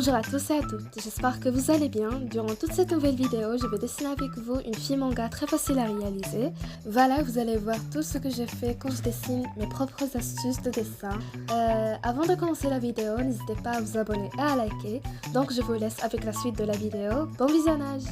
Bonjour à tous et à toutes, j'espère que vous allez bien. Durant toute cette nouvelle vidéo, je vais dessiner avec vous une fille manga très facile à réaliser. Voilà, vous allez voir tout ce que j'ai fait quand je dessine mes propres astuces de dessin. Avant de commencer la vidéo, n'hésitez pas à vous abonner et à liker. Donc je vous laisse avec la suite de la vidéo. Bon visionnage!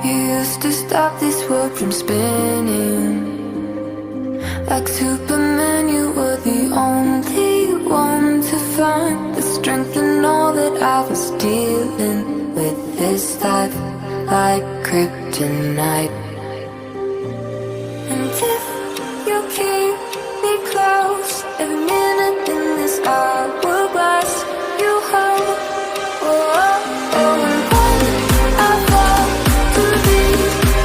You used to stop this world from spinning. Like Superman, you were the only one to find the strength in all that I was dealing with this life, like kryptonite. And if you keep me close, every minute in this hourglass you hold. Oh, oh, oh, and when I fall to be,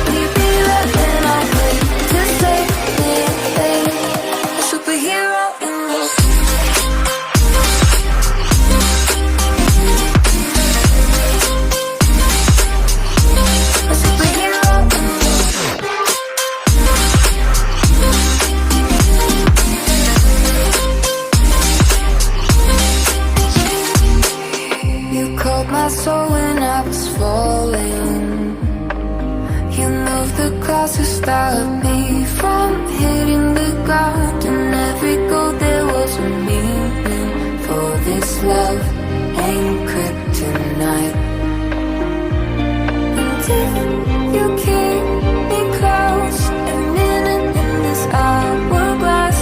will you be there when I wait to save me? A superhero in this. A superhero in this. You called my soul when I was falling. You moved the clouds to stop me from hitting the ground. And every goal there was a meaning. For this love ain't kryptonite. And if you keep me close, every minute in this hourglass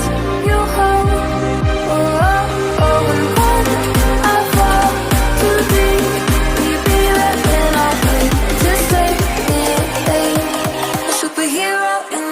you hold. Oh, oh, oh, and when I fall to be, will you be there when I wait to save me? A superhero in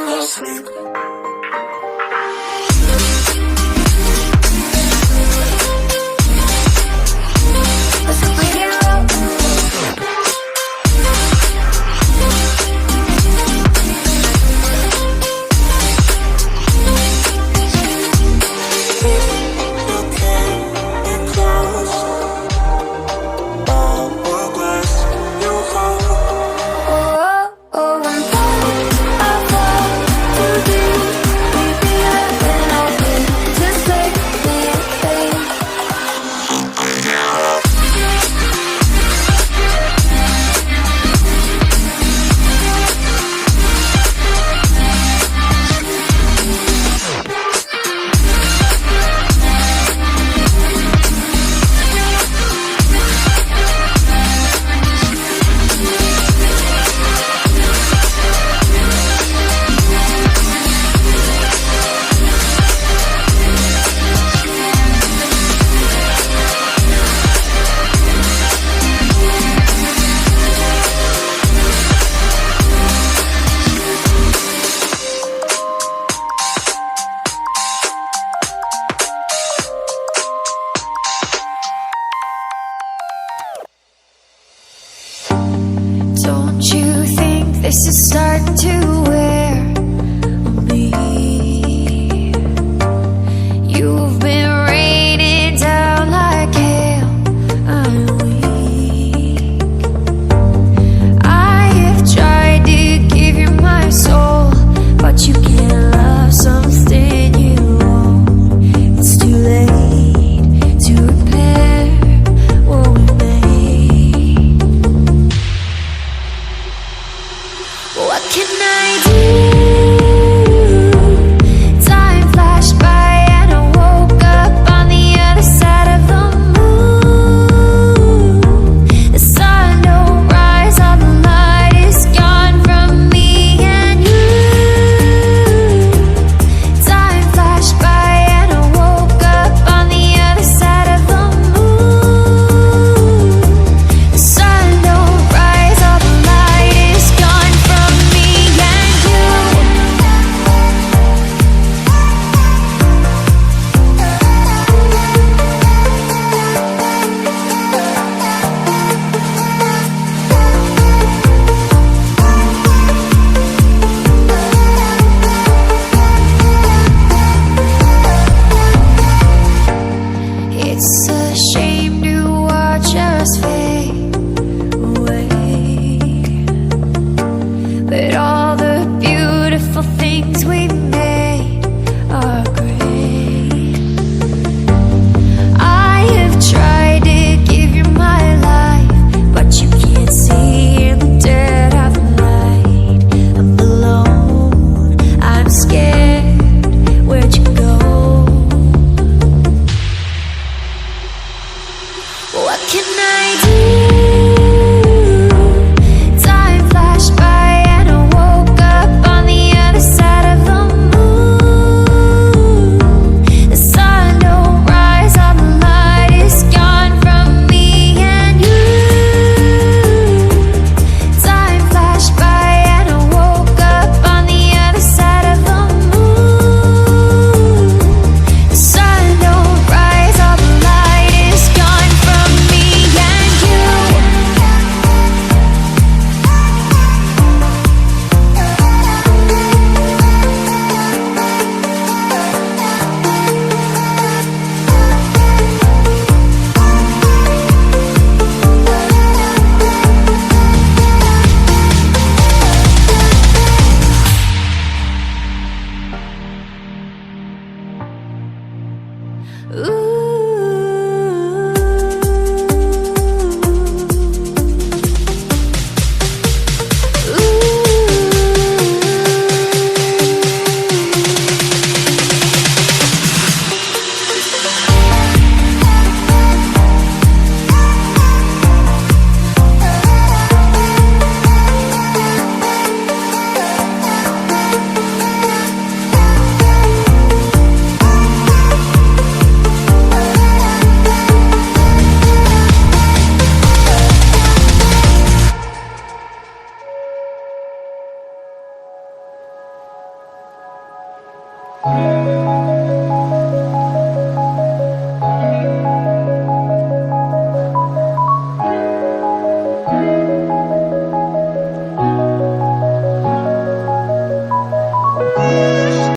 Ooh.